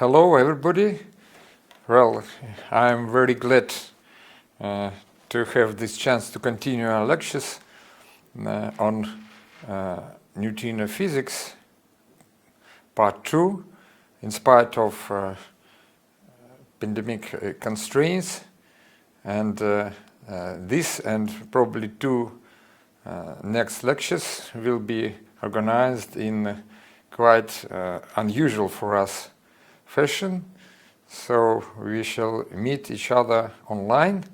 Hello, everybody. Well, I'm very glad to have this chance to continue our lectures on neutrino physics, part 2, in spite of pandemic constraints. And this and probably two next lectures will be organized in quite unusual for us fashion. So we shall meet each other online,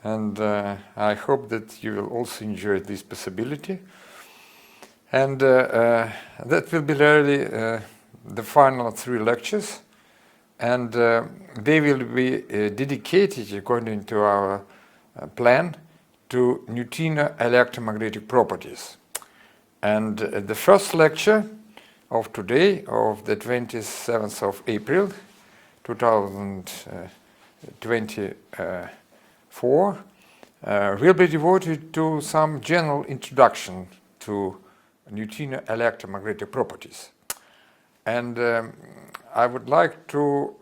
and I hope that you will also enjoy this possibility. And that will be really the final 3 lectures, and they will be dedicated, according to our plan, to neutrino electromagnetic properties. And the first lecture of today, of the 27th of April 2024, will be devoted to some general introduction to neutrino electromagnetic properties. And I would like to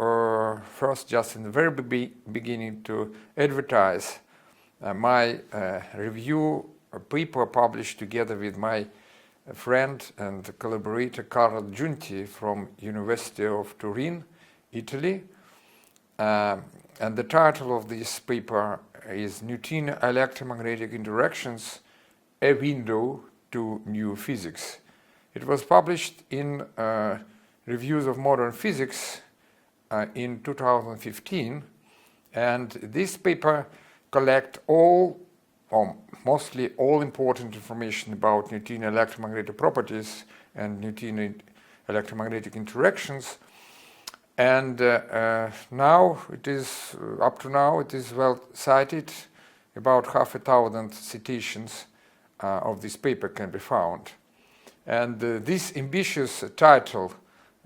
first, just in the very beginning, to advertise my review paper published together with my friend and collaborator Carlo Giunti from University of Turin, Italy. And the title of this paper is Neutrino Electromagnetic Interactions, a Window to New Physics. It was published in Reviews of Modern Physics in 2015, and this paper collects all, or mostly all, important information about neutrino electromagnetic properties and neutrino electromagnetic interactions. And now it is, up to now, it is well cited. About 600 citations of this paper can be found. And this ambitious title,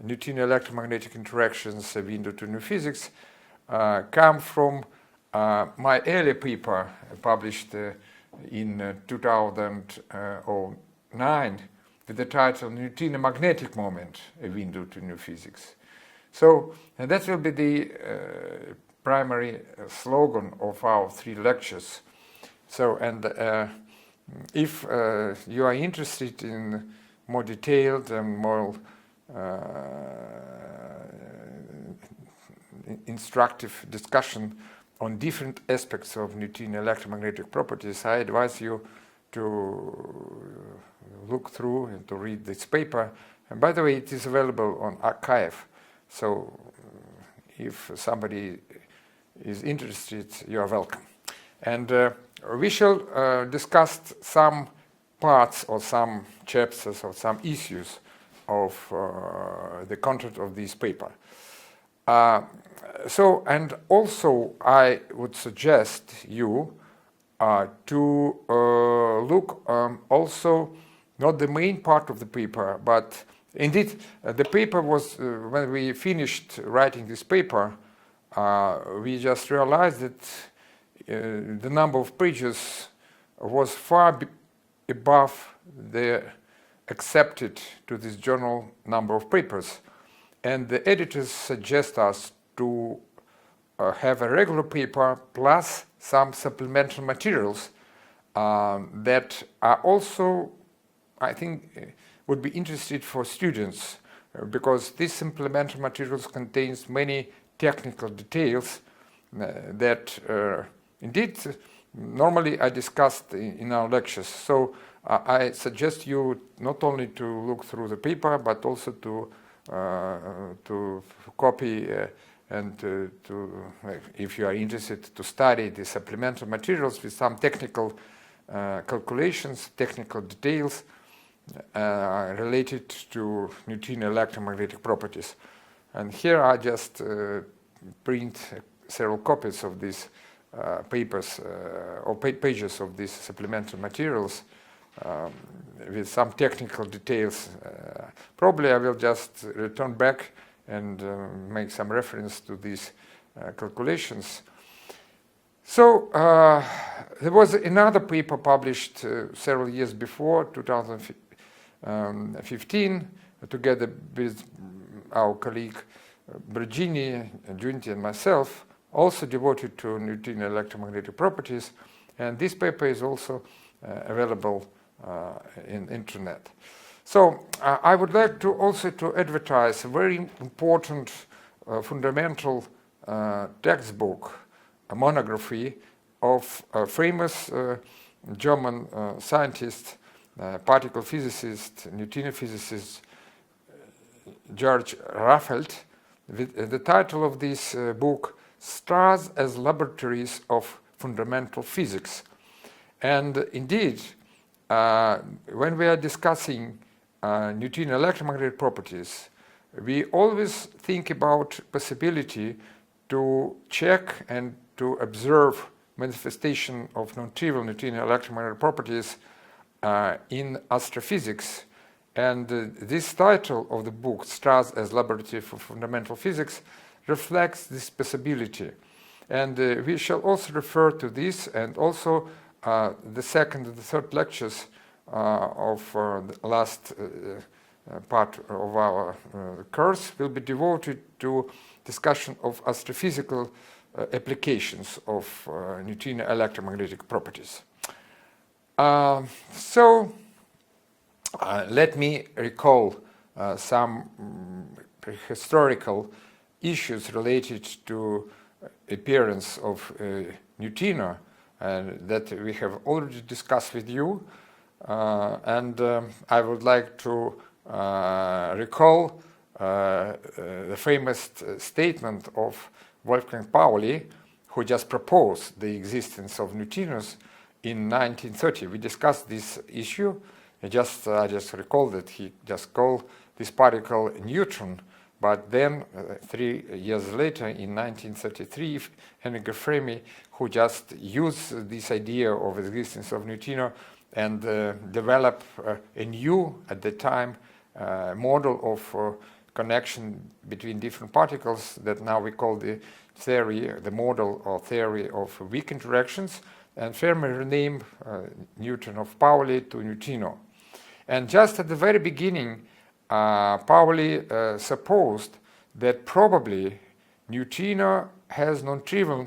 Neutrino Electromagnetic Interactions, a Window to New Physics, come from my earlier paper published in 2009 with the title Neutrino Magnetic Moment, a Window to New Physics. So that will be the primary slogan of our 3 lectures. So, and if you are interested in more detailed and more instructive discussion on different aspects of neutrino electromagnetic properties, I advise you to look through and to read this paper. And by the way, it is available on archive. So if somebody is interested, you are welcome. And we shall discuss some parts or some chapters or some issues of the content of this paper. So, and also I would suggest you to look also not the main part of the paper, but indeed the paper was, when we finished writing this paper, we just realized that the number of pages was far above the accepted to this journal number of papers. And the editors suggest us to have a regular paper plus some supplemental materials that are also, I think, would be interested for students, because these supplemental materials contains many technical details that indeed normally I discussed in our lectures. So I suggest you not only to look through the paper, but also to copy and to, if you are interested, to study the supplemental materials with some technical calculations, technical details related to neutrino electromagnetic properties. And here I just print several copies of these papers or pages of these supplemental materials with some technical details. Probably I will just return back and make some reference to these calculations. So there was another paper published several years before, 2015, together with our colleague Bergini, Giunti, and myself, also devoted to neutrino electromagnetic properties, and this paper is also available in internet. So I would like to also to advertise a very important fundamental textbook, a monography of a famous German scientist, particle physicist, neutrino physicist, George Raffelt. The title of this book, Stars as Laboratories of Fundamental Physics. And indeed, when we are discussing neutrino electromagnetic properties, we always think about possibility to check and to observe manifestation of non-trivial neutrino electromagnetic properties in astrophysics. And this title of the book, Stars as Laboratory for Fundamental Physics, reflects this possibility. And we shall also refer to this, and also the second and the third lectures of the last part of our course will be devoted to discussion of astrophysical applications of neutrino electromagnetic properties. Let me recall some historical issues related to appearance of neutrino that we have already discussed with you, and I would like to recall the famous statement of Wolfgang Pauli, who just proposed the existence of neutrinos in 1930. We discussed this issue. I just recall that he just called this particle a neutron, but then 3 years later, in 1933, Enrico Fermi, who just used this idea of the existence of neutrino and developed a new, at the time, model of connection between different particles that now we call the theory, the model or theory of weak interactions, and Fermi renamed neutron of Pauli to neutrino. And just at the very beginning, Pauli supposed that probably neutrino has non-trivial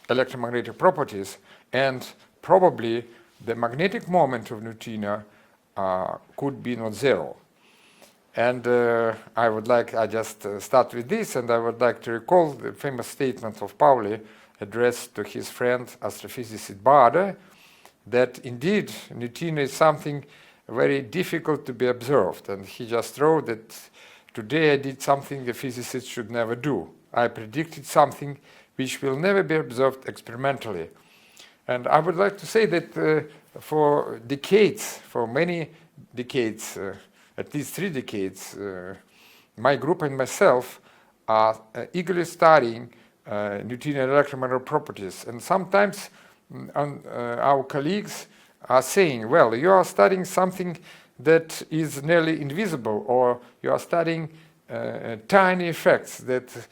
electromagnetic properties, and probably the magnetic moment of neutrino could be not zero. And I just start with this, and I would like to recall the famous statement of Pauli addressed to his friend astrophysicist Baade, that indeed neutrino is something very difficult to be observed. And he just wrote that today I did something a physicist should never do. I predicted something which will never be observed experimentally. And I would like to say that for decades, for many decades, at least 3 decades, my group and myself are eagerly studying neutrino electromagnetic properties. And sometimes our colleagues are saying, well, you are studying something that is nearly invisible, or you are studying tiny effects that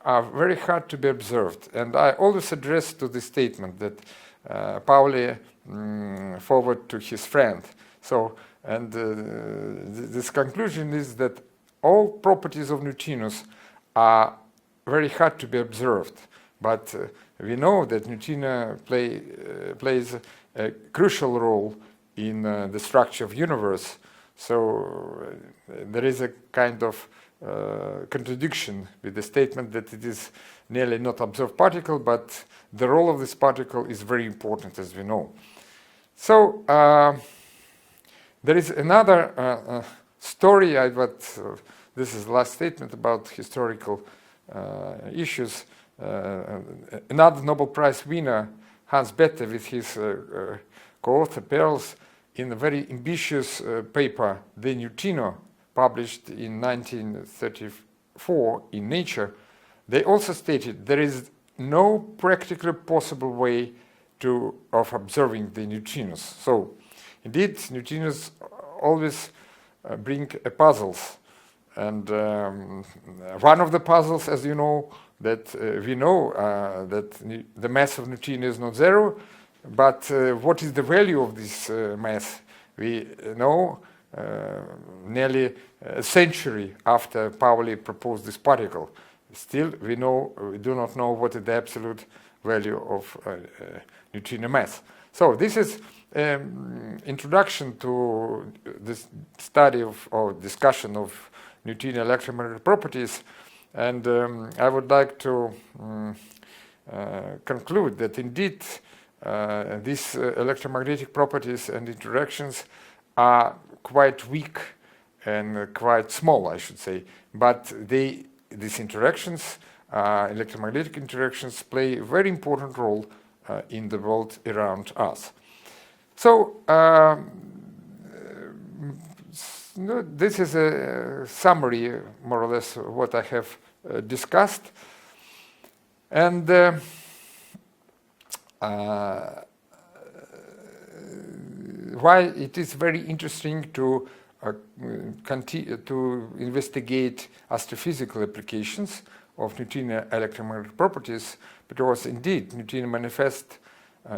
are very hard to be observed. And I always address to this statement that Pauli forwarded to his friend. So, and this conclusion is that all properties of neutrinos are very hard to be observed, but we know that neutrino plays a crucial role in the structure of universe. So there is a kind of contradiction with the statement that it is nearly not observed particle, but the role of this particle is very important, as we know. So there is another story, this is the last statement about historical issues. Another Nobel Prize winner, Hans Bethe, with his co-author Perls, in a very ambitious paper, The Neutrino, published in 1934 in Nature, they also stated there is no practically possible way of observing the neutrinos. So, indeed, neutrinos always bring puzzles. And one of the puzzles, as you know, that we know that the mass of neutrino is not zero, but what is the value of this mass? We know nearly a century after Pauli proposed this particle. Still, we do not know what is the absolute value of neutrino mass. So this is introduction to this study of or discussion of neutrino electromagnetic properties, and I would like to conclude that indeed these electromagnetic properties and interactions are quite weak and quite small, I should say, but these interactions, electromagnetic interactions, play a very important role in the world around us. So this is a summary, more or less, of what I have discussed. And why it is very interesting to continue to investigate astrophysical applications of neutrino electromagnetic properties, because indeed neutrino manifests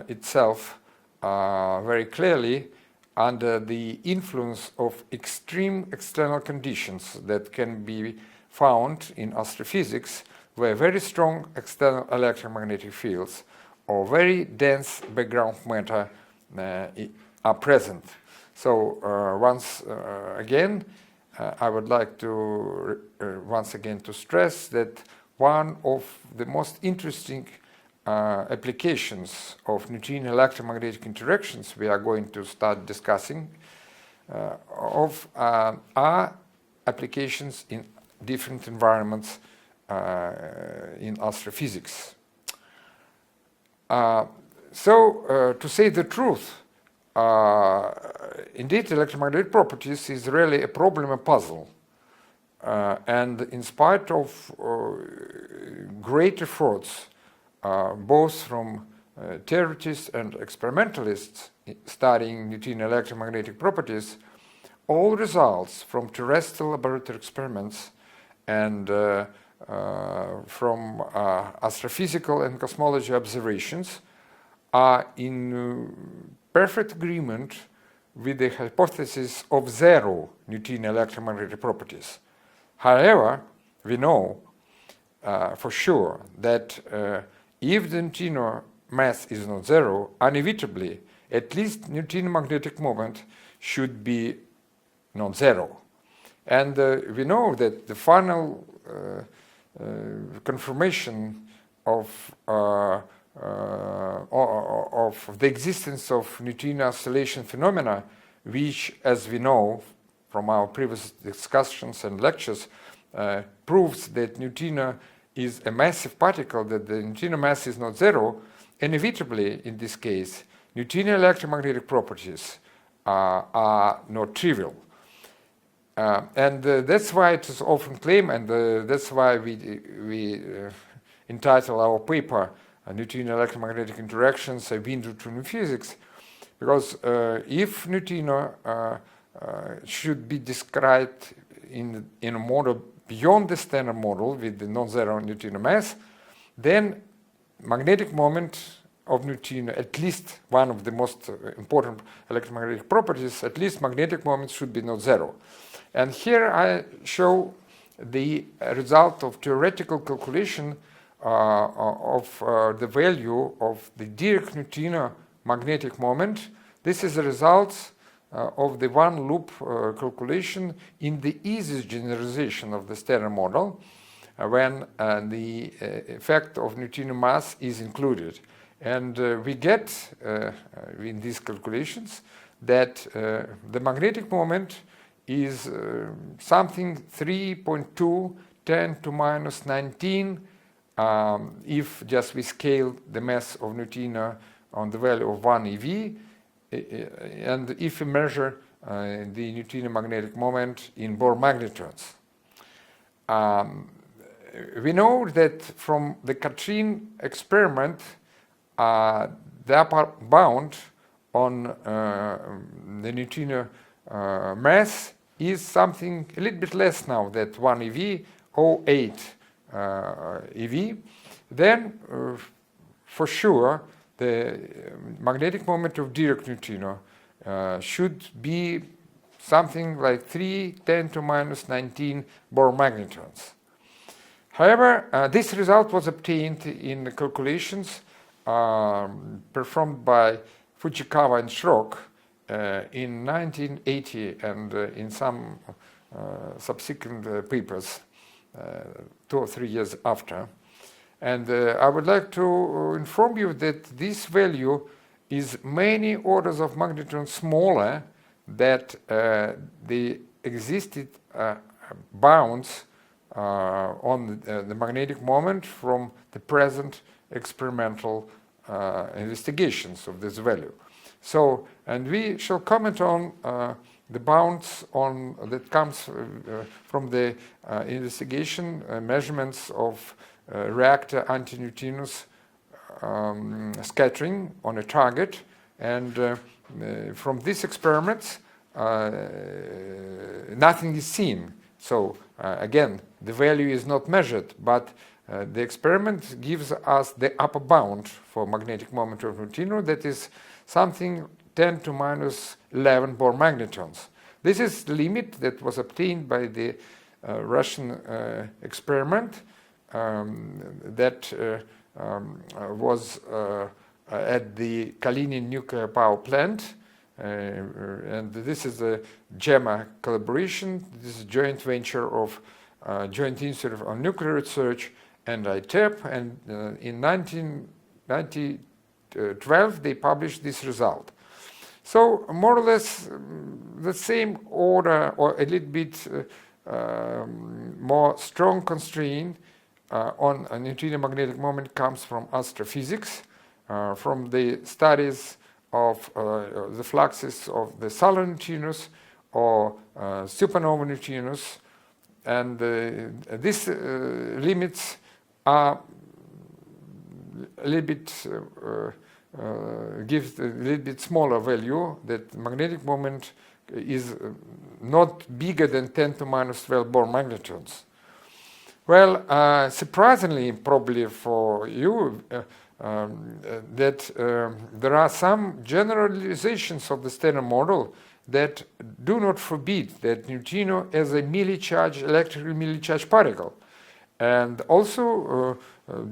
itself very clearly under the influence of extreme external conditions that can be found in astrophysics, where very strong external electromagnetic fields or very dense background matter are present. So once again, I would like to once again to stress that one of the most interesting applications of neutrino electromagnetic interactions we are going to start discussing are applications in different environments in astrophysics. So to say the truth, indeed electromagnetic properties is really a problem, a puzzle. And in spite of great efforts, both from theorists and experimentalists studying neutrino electromagnetic properties, all results from terrestrial laboratory experiments and from astrophysical and cosmology observations are in perfect agreement with the hypothesis of zero neutrino electromagnetic properties. However, we know for sure that if the neutrino mass is not zero, inevitably, at least neutrino magnetic moment should be not zero. And we know that the final confirmation of the existence of neutrino oscillation phenomena, which, as we know from our previous discussions and lectures, proves that neutrino is a massive particle, that the neutrino mass is not zero, inevitably, in this case, neutrino electromagnetic properties are not trivial. And that's why it is often claimed, and that's why we entitle our paper Neutrino Electromagnetic Interactions, a Window to New Physics, because if neutrino should be described in a model beyond the standard model with the non-zero neutrino mass, then magnetic moment of neutrino, at least one of the most important electromagnetic properties, at least magnetic moment should be not zero. And here I show the result of theoretical calculation of the value of the direct neutrino magnetic moment. This is the result of the one loop calculation in the easiest generalization of the standard model when the effect of neutrino mass is included. And we get in these calculations that the magnetic moment is something 3.2 10 to minus 19 if just we scale the mass of neutrino on the value of 1 eV, and if we measure the neutrino magnetic moment in Bohr magnetrons. We know that from the Katrin experiment, the upper bound on the neutrino mass is something a little bit less now, that 1 eV, 0.8 eV. Then, for sure, the magnetic moment of direct neutrino should be something like 3 × 10⁻⁹ Bohr magnetrons. However, this result was obtained in the calculations performed by Fujikawa and Schrock in 1980 and in some subsequent papers 2 or 3 years after. And I would like to inform you that this value is many orders of magnitude smaller than the existed bounds on the magnetic moment from the present experimental investigations of this value. So, and we shall comment on the bounds on that comes from the investigation measurements of reactor antineutrinos scattering on a target, and from these experiments nothing is seen. So again, the value is not measured, but the experiment gives us the upper bound for magnetic moment of neutrino, that is something 10⁻11 Bohr magnetrons. This is the limit that was obtained by the Russian experiment that was at the Kalinin nuclear power plant, and this is a JEMA collaboration. This is a joint venture of Joint Institute of Nuclear Research and ITEP, and in 1912 they published this result. So more or less the same order, or a little bit more strong constraint on a neutrino magnetic moment comes from astrophysics, from the studies of the fluxes of the solar neutrinos or supernova neutrinos, and these limits are a little bit gives a little bit smaller value, that magnetic moment is not bigger than 10⁻12 Bohr magnetrons. Well, surprisingly, probably for you, that there are some generalizations of the Standard Model that do not forbid that neutrino as a milli-charged, electrically milli-charged particle. And also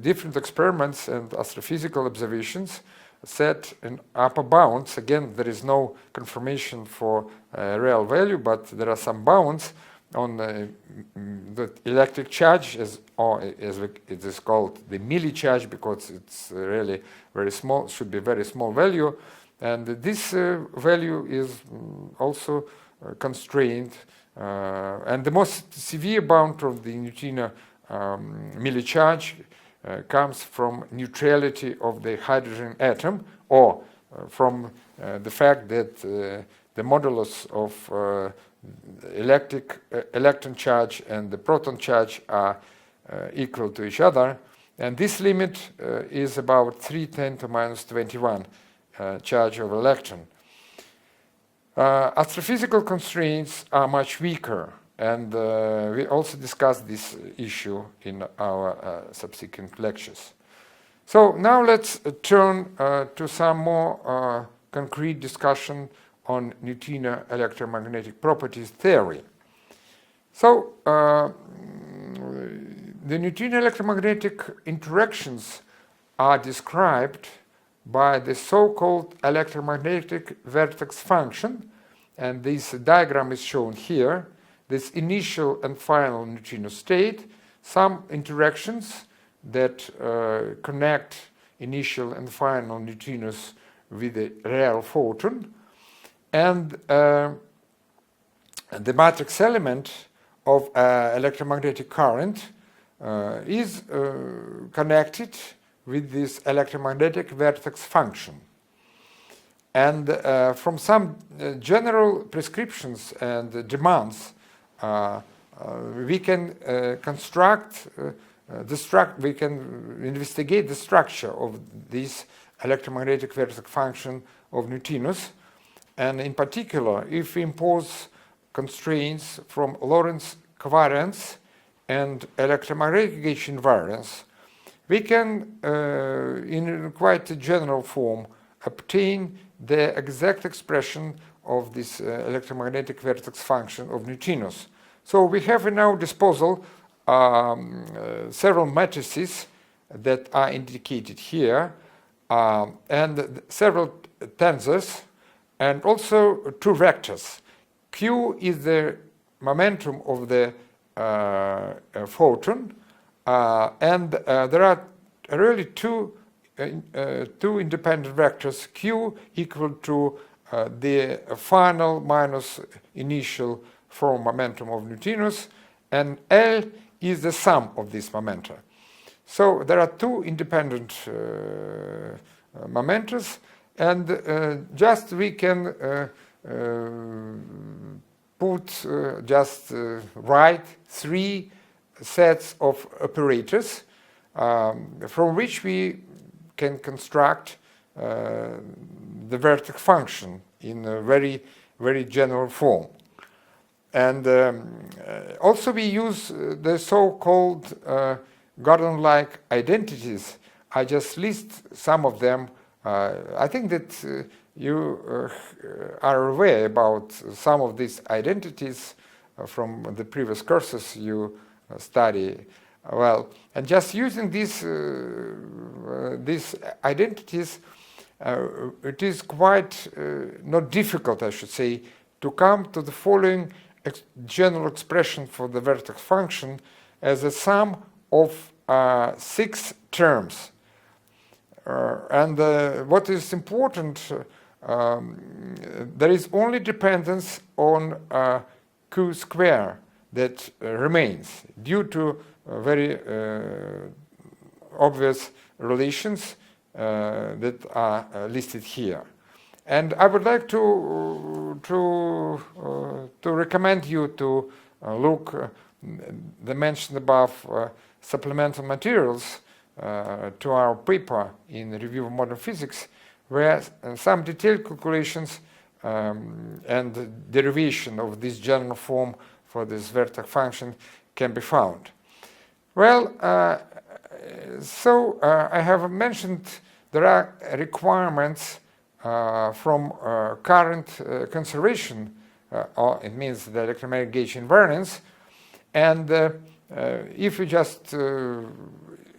different experiments and astrophysical observations set in upper bounds. Again, there is no confirmation for real value, but there are some bounds on the electric charge, as it is called the milli-charge, because it's really very small, should be very small value, and this value is also constrained, and the most severe bound of the neutrino milli-charge comes from neutrality of the hydrogen atom, or from the fact that the modulus of electron charge and the proton charge are equal to each other, and this limit is about 3 × 10⁻21 charge of electron. Astrophysical constraints are much weaker, and we also discussed this issue in our subsequent lectures. So now let's turn to some more concrete discussion on neutrino electromagnetic properties theory. So the neutrino electromagnetic interactions are described by the so-called electromagnetic vertex function, and this diagram is shown here. This initial and final neutrino state, some interactions that connect initial and final neutrinos with the real photon, and the matrix element of electromagnetic current is connected with this electromagnetic vertex function. And from some general prescriptions and demands, we can we can investigate the structure of this electromagnetic vertex function of neutrinos, and in particular, if we impose constraints from Lorentz covariance and electromagnetic gauge invariance, we can, in quite a general form, obtain the exact expression of this electromagnetic vertex function of neutrinos. So we have in our disposal several matrices that are indicated here, and several tensors, and also two vectors. Q is the momentum of the photon, and there are really two independent vectors, Q equal to the final minus initial form momentum of neutrinos, and L is the sum of these momenta. So there are two independent momentums, and just we can write three sets of operators from which we can construct the vertex function in a very, very general form. And also we use the so-called Gordon-like identities. I just list some of them. I think that you are aware about some of these identities from the previous courses you study well. And just using these identities, it is quite not difficult, I should say, to come to the following general expression for the vertex function as a sum of 6 terms. And what is important, there is only dependence on Q square that remains due to very obvious relations that are listed here. And I would like to recommend you to look the mentioned above supplemental materials to our paper in Review of Modern Physics, where some detailed calculations and derivation of this general form for this vertex function can be found. Well, I have mentioned there are requirements from current conservation, or it means the electromagnetic gauge invariance, and if we just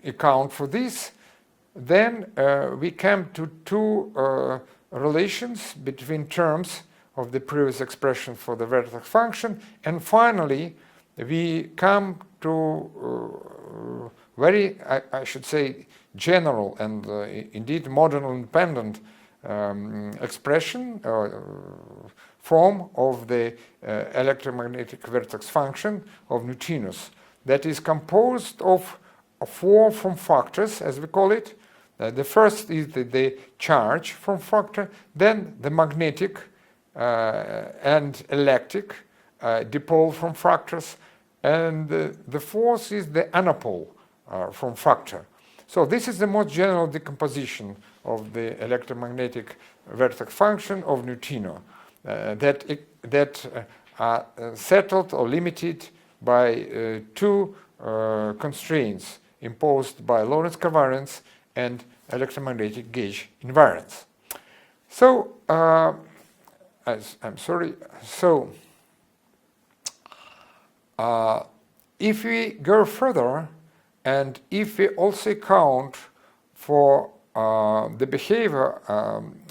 account for this, then we come to two relations between terms of the previous expression for the vertex function, and finally we come to very, I should say, general and indeed model independent expression form of the electromagnetic vertex function of neutrinos that is composed of 4 form factors, as we call it. The first is the charge form factor, then the magnetic and electric dipole form factors, and the fourth is the anapole form factor. So this is the most general decomposition of the electromagnetic vertex function of neutrino that are settled or limited by 2 constraints imposed by Lorentz covariance and electromagnetic gauge invariance. So, if we go further, and if we also account for the behavior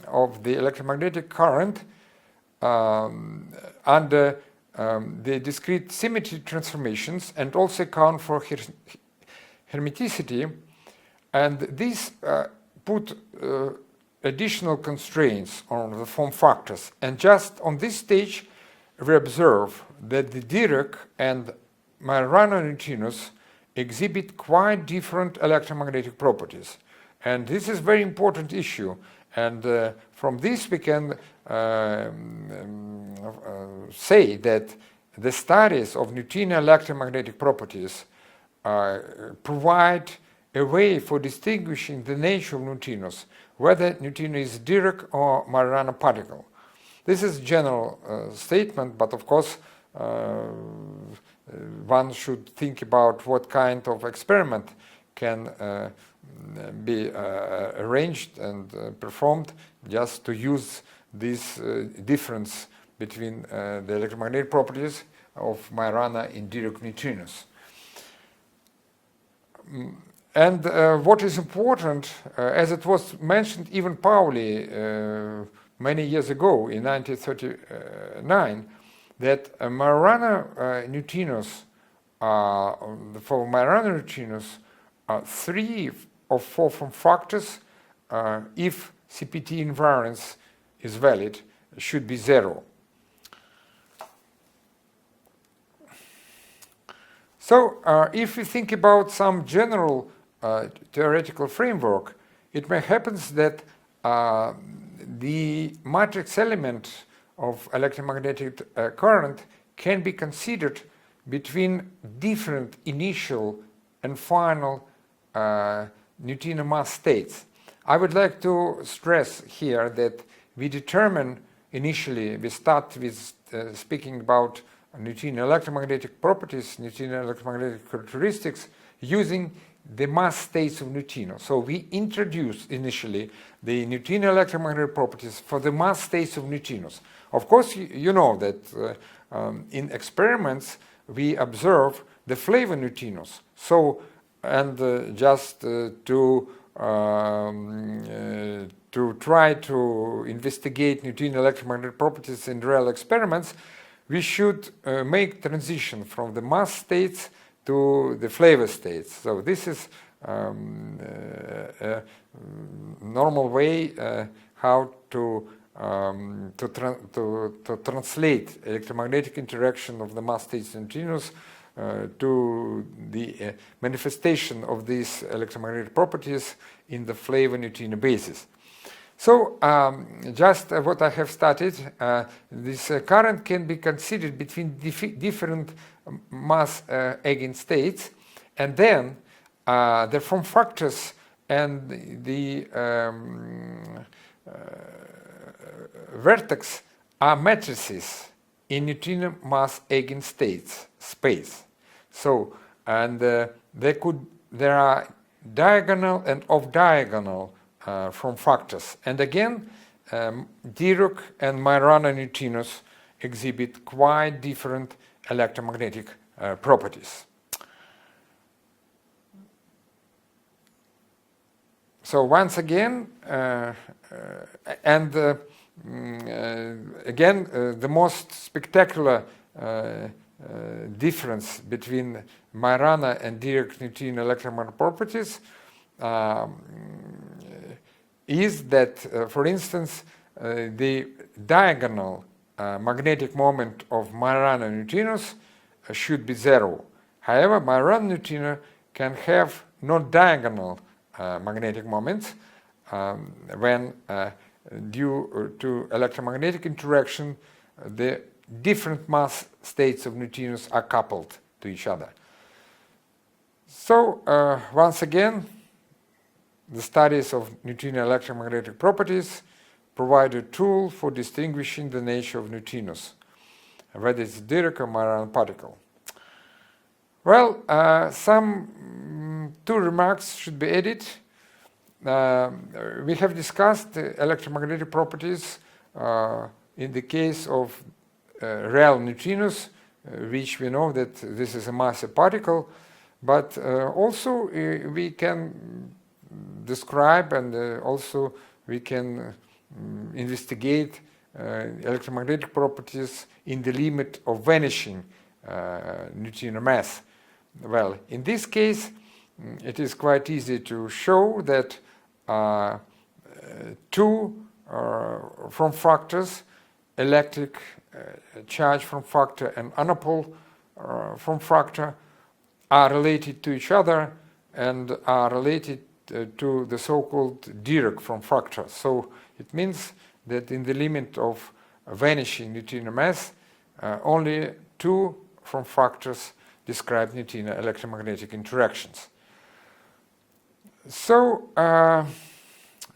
of the electromagnetic current under the discrete symmetry transformations, and also account for hermeticity, and these put additional constraints on the form factors. And just on this stage, we observe that the Dirac and Majorana neutrinos exhibit quite different electromagnetic properties. And this is a very important issue. And from this we can say that the studies of neutrino electromagnetic properties provide a way for distinguishing the nature of neutrinos, whether neutrino is Dirac or Majorana particle. This is a general statement, but of course one should think about what kind of experiment can be arranged and performed just to use this difference between the electromagnetic properties of Majorana and Dirac neutrinos. And what is important, as it was mentioned even Pauli many years ago in 1939, that Majorana neutrinos, for Majorana neutrinos, 3 of 4 form factors, if CPT invariance is valid, should be 0. So if we think about some general theoretical framework, it may happen that the matrix element of electromagnetic current can be considered between different initial and final neutrino mass states. I would like to stress here that we determine initially, we start with speaking about neutrino electromagnetic properties, neutrino electromagnetic characteristics, using the mass states of neutrinos. So we introduce initially the neutrino electromagnetic properties for the mass states of neutrinos. Of course, you know that in experiments we observe the flavor neutrinos. So, and just to try to investigate neutrino electromagnetic properties in real experiments, we should make transition from the mass states to the flavor states. So this is a normal way how to translate electromagnetic interaction of the mass states and neutrinos to the manifestation of these electromagnetic properties in the flavor neutrino basis. So just what I have started, this current can be considered between different mass eigenstates, and then the form factors and the vertex are matrices in neutrino mass eigenstates space. So, and there are diagonal and off-diagonal form factors. And again, Dirac and Majorana neutrinos exhibit quite different electromagnetic properties. So once again, the most spectacular difference between Majorana and Dirac neutrino electromagnetic properties is that, for instance, the diagonal magnetic moment of Majorana neutrinos should be 0. However, Majorana neutrino can have non-diagonal magnetic moments when, due to electromagnetic interaction, the different mass states of neutrinos are coupled to each other. So, once again, the studies of neutrino electromagnetic properties provide a tool for distinguishing the nature of neutrinos, whether it's Dirac or Majorana particle. Well, some 2 remarks should be added. We have discussed the electromagnetic properties in the case of real neutrinos, which we know that this is a massive particle, but also we can describe and also we can investigate electromagnetic properties in the limit of vanishing neutrino mass. Well, in this case, it is quite easy to show that 2 form factors, electric charge form factor and anapole form factor, are related to each other and are related to the so-called Dirac form factor. So it means that in the limit of vanishing neutrino mass, only 2 form factors describe neutrino electromagnetic interactions. So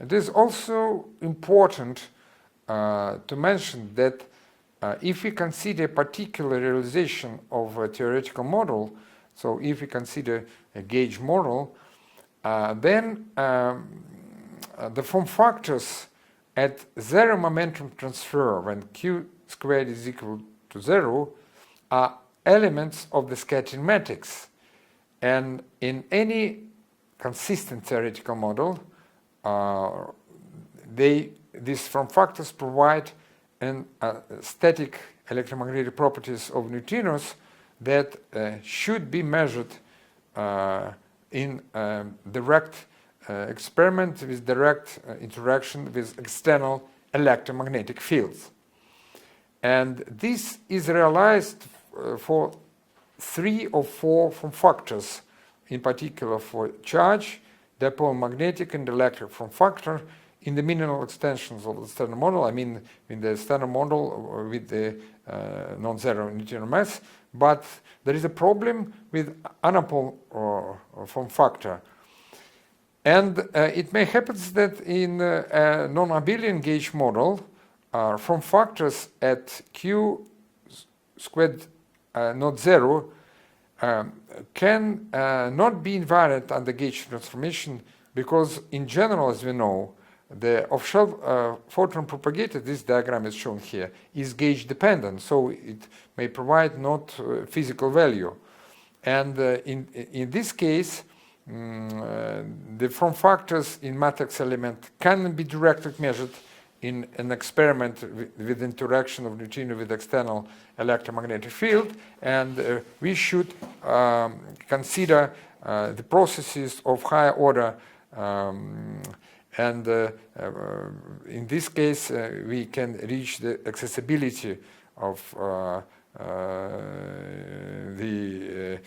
it is also important to mention that if we consider a particular realization of a theoretical model, so if we consider a gauge model, then the form factors at zero momentum transfer, when q squared is equal to 0, are elements of the scattering matrix. And in any consistent theoretical model, these form factors provide static electromagnetic properties of neutrinos that should be measured in direct experiment with direct interaction with external electromagnetic fields. And this is realized for 3 or 4 form factors, in particular for charge, dipole magnetic and electric form factor, in the minimal extensions of the standard model. I mean, in the standard model with the non-zero neutrino mass, but there is a problem with anapole form factor. And it may happen that in a non-abelian gauge model, form factors at q squared not 0 can not be invariant under gauge transformation, because in general, as we know, the off-shell photon propagator, this diagram is shown here, is gauge dependent, so it may provide not physical value. And in this case, the form factors in matrix element can be directly measured in an experiment with interaction of neutrino with external electromagnetic field, and we should consider the processes of higher order, and in this case we can reach the accessibility of the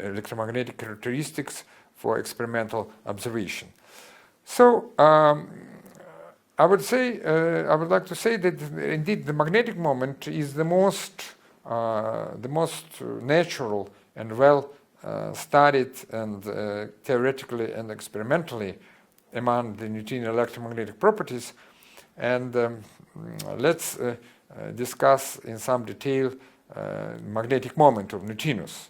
electromagnetic characteristics for experimental observation. So I would like to say that indeed the magnetic moment is the most natural and well studied and theoretically and experimentally among the neutrino electromagnetic properties, and let's discuss in some detail magnetic moment of neutrinos.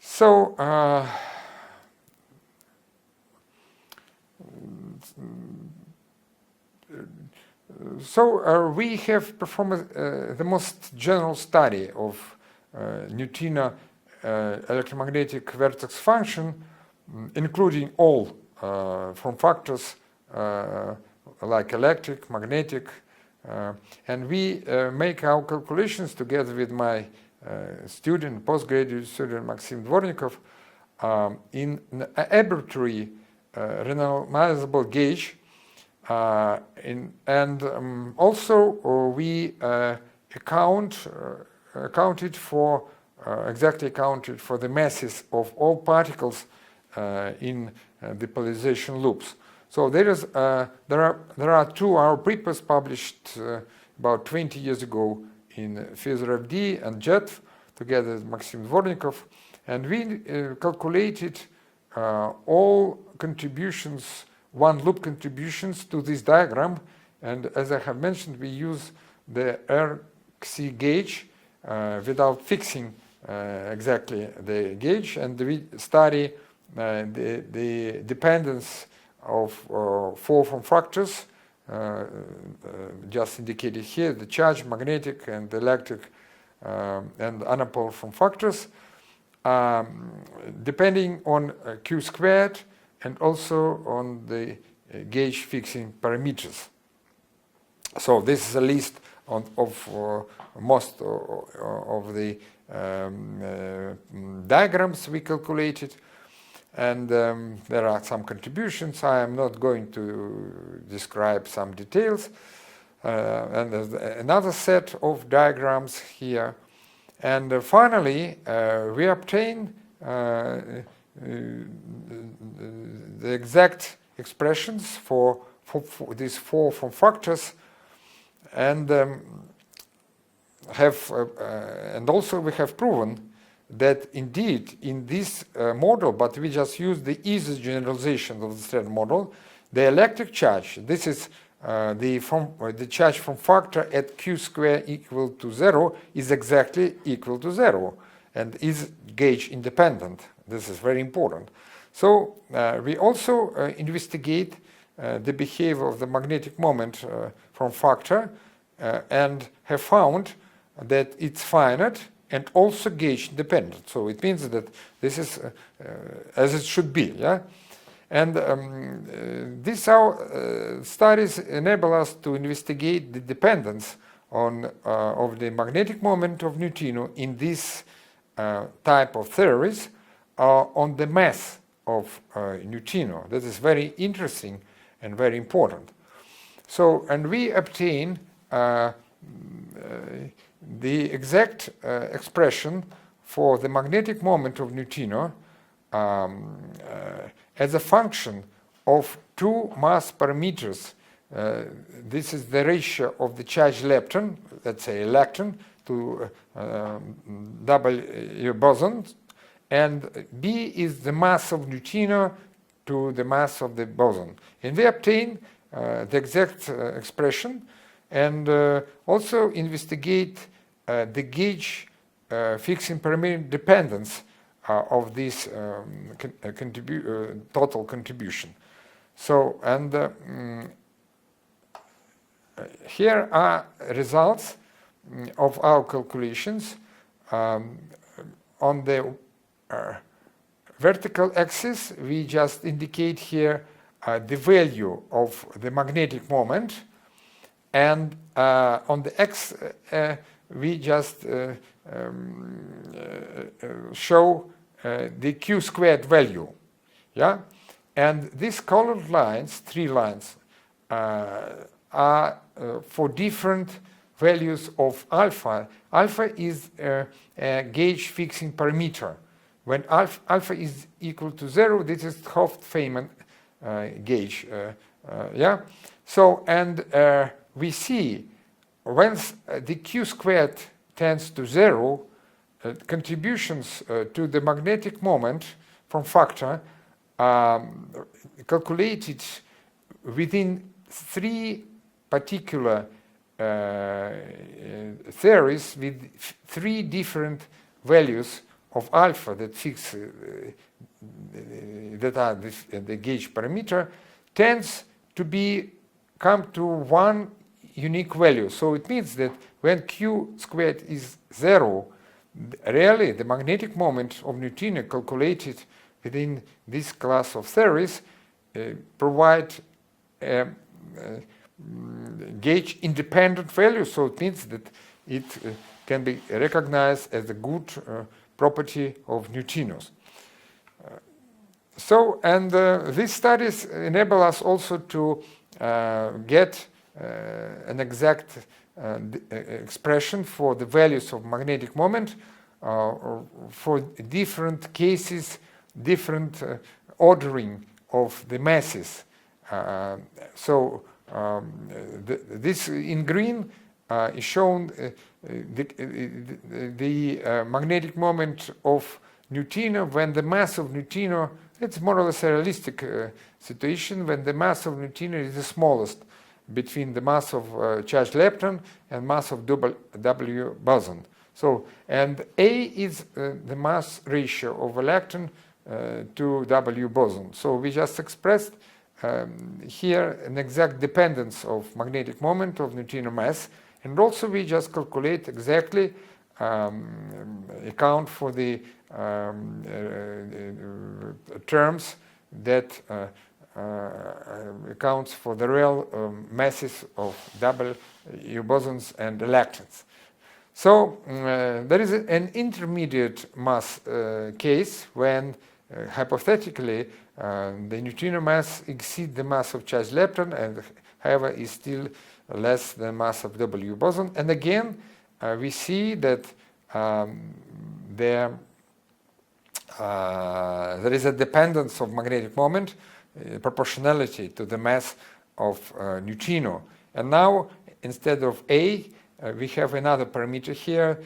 So we have performed the most general study of neutrino electromagnetic vertex function, including all form factors like electric, magnetic, and we make our calculations together with my postgraduate student Neutrino-Dvornikov in an arbitrary randomizable gauge, and also we exactly accounted for the masses of all particles in the polarization loops. So there are 2 our papers published about 20 years ago in FISR-FD and JET together with Neutrino-Dvornikov, and we calculated all contributions, one-loop contributions to this diagram, and as I have mentioned, we use the RC gauge without fixing exactly the gauge, and we study the dependence of 4 form factors just indicated here, the charge, magnetic, and electric, and anapole form factors, depending on q squared and also on the gauge fixing parameters. So this is a list of most of the diagrams we calculated, and there are some contributions. I am not going to describe some details. And there's another set of diagrams here. And finally, we obtain the exact expressions for these 4 form factors, and also we have proven that indeed in this model, but we just use the easiest generalization of the standard model, the electric charge, this is the charge form factor at q squared equal to 0 is exactly equal to 0 and is gauge independent. This is very important. So we also investigate the behavior of the magnetic moment from factor and have found that it's finite and also gauge dependent. So it means that this is as it should be. Yeah? And these studies enable us to investigate the dependence of the magnetic moment of neutrino in this type of theories on the mass of neutrino. That is very interesting and very important. So, and we obtain the exact expression for the magnetic moment of neutrino as a function of two mass parameters. This is the ratio of the charged lepton, let's say electron, to W boson, and B is the mass of neutrino to the mass of the boson. And we obtain the exact expression and also investigate the gauge fixing parameter dependence of this total contribution. So, and here are results of our calculations. On the vertical axis, we just indicate here the value of the magnetic moment, and on the x we just show the q squared value. Yeah, and these colored lines, 3 lines, are for different values of alpha. Alpha is a gauge fixing parameter. When alpha is equal to 0, this is Hopf-Feynman gauge. Yeah. So, and we see once the q squared tends to 0, contributions to the magnetic moment from factor calculated within 3 particular theories with 3 different values of alpha that fix that are the gauge parameter tends to come to one unique value. So it means that when q squared is 0, really the magnetic moment of neutrino calculated within this class of theories provide gauge independent value. So it means that it can be recognized as a good property of neutrinos. So, and these studies enable us also to get an exact expression for the values of magnetic moment for different cases, different ordering of the masses. So this in green is shown the magnetic moment of neutrino when the mass of neutrino, it's more or less a realistic situation, when the mass of neutrino is the smallest between the mass of charged lepton and mass of W boson. So, and A is the mass ratio of electron to W boson. So we just expressed here an exact dependence of magnetic moment of neutrino mass, and also we just calculate exactly account for the terms that accounts for the real masses of W bosons and electrons. So there is an intermediate mass case when hypothetically the neutrino mass exceeds the mass of charged lepton and however is still less than mass of W boson. And again we see that there is a dependence of magnetic moment, proportionality to the mass of neutrino. And now instead of A, we have another parameter here.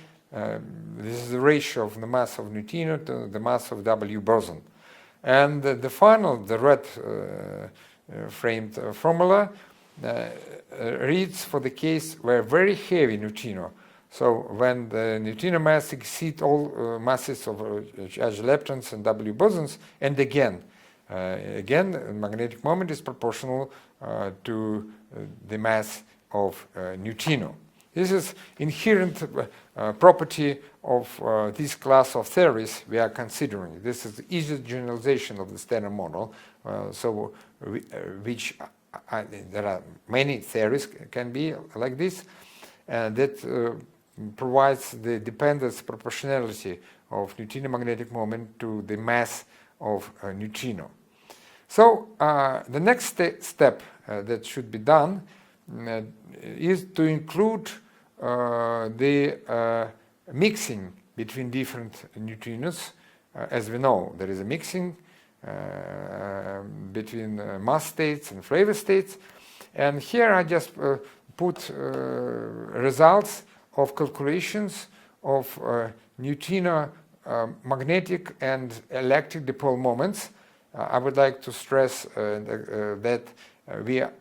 This is the ratio of the mass of neutrino to the mass of W boson. And the final, the red framed formula reads for the case where very heavy neutrino. So when the neutrino mass exceeds all masses of charged leptons and W bosons, and again, Again, magnetic moment is proportional to the mass of neutrino. This is inherent property of this class of theories we are considering. This is the easiest generalization of the Standard Model. There are many theories can be like this, that provides the dependence proportionality of neutrino magnetic moment to the mass of neutrino. So the next step that should be done is to include the mixing between different neutrinos. As we know, there is a mixing between mass states and flavor states. And here I just put results of calculations of neutrino magnetic and electric dipole moments. I would like to stress that we are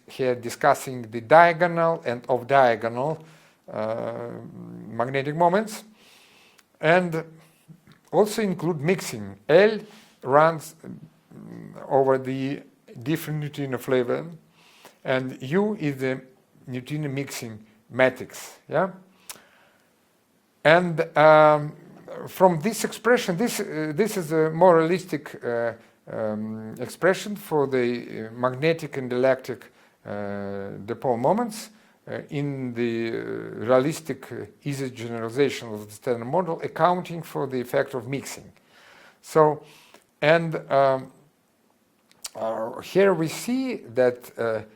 here discussing the diagonal and off-diagonal magnetic moments, and also include mixing. L runs over the different neutrino flavor, and U is the neutrino mixing matrix. Yeah, and from this expression, this is a more realistic expression for the magnetic and electric dipole moments in the realistic easy generalization of the Standard Model, accounting for the effect of mixing. So, and here we see that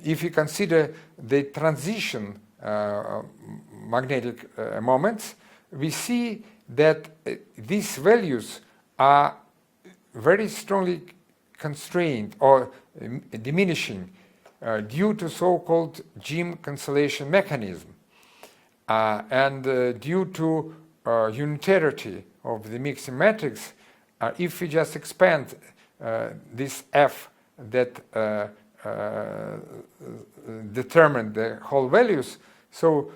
if you consider the transition magnetic moments, we see that these values are very strongly constrained or diminishing due to so-called Jim cancellation mechanism and due to unitarity of the mixing matrix. If we just expand this F that determine the whole values, so